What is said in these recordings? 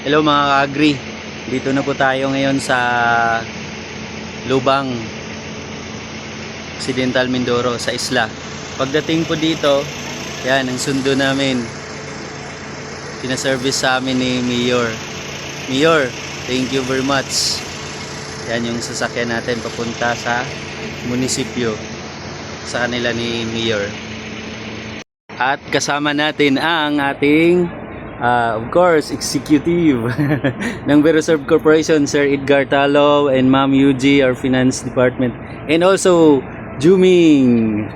Hello mga ka-agri. Dito na po tayo ngayon sa Lubang, Occidental Mindoro, sa isla. Pagdating po dito, yan ang sundo namin. Pinaservice sa amin ni Mayor. Mayor, thank you very much. Yan yung sasakyan natin papunta sa munisipyo sa kanila ni Mayor. At kasama natin ang ating of course, executive ng Veroserve Corporation, Sir Edgar Talo and Ma'am Yuji, our finance department. And also, Juming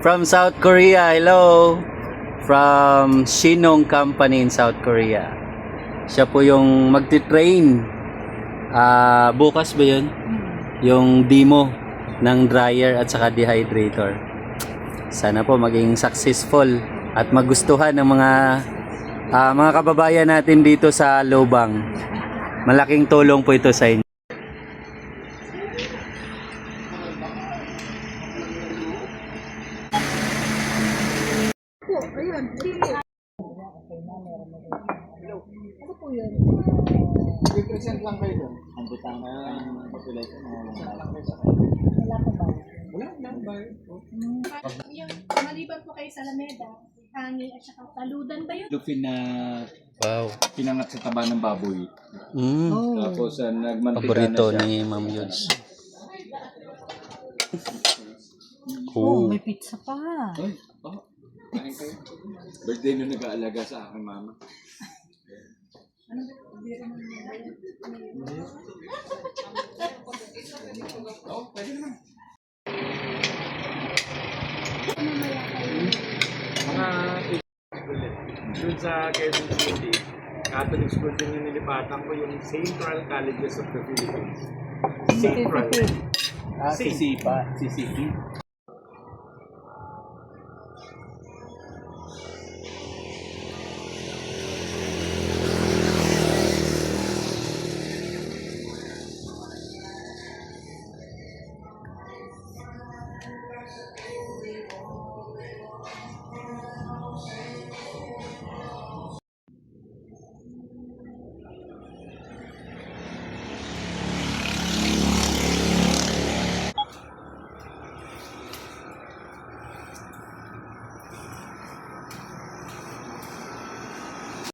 from South Korea. Hello! From Shinong Company in South Korea. Siya po yung magti-train. Bukas ba yun? Yung demo ng dryer at saka dehydrator. Sana po maging successful at magustuhan ng mga kababayan natin dito sa Lubang. Malaking tulong po ito sa inyo. Ayun, ano po yun? Represent lang kayo doon. Ang butang na population na lang kayo sa Wala pa ba? Wala ba? Yung maliban po kayo sa Alameda, Hangi at saka Taludan ba yun? Lupin na Wow. pinangat sa taba ng baboy. Tapos nagmantika Paborito na siya. ni Ma'am Yuji. Oh, may pizza pa. Ay, kain kayo. Birthday nung nag-aalaga sa aking mama. Oh, pwede naman. Mga doon sa Quezon City, Catholic school din yung nilipatan ko, yung Central Colleges of the Philippines. Central. CCP.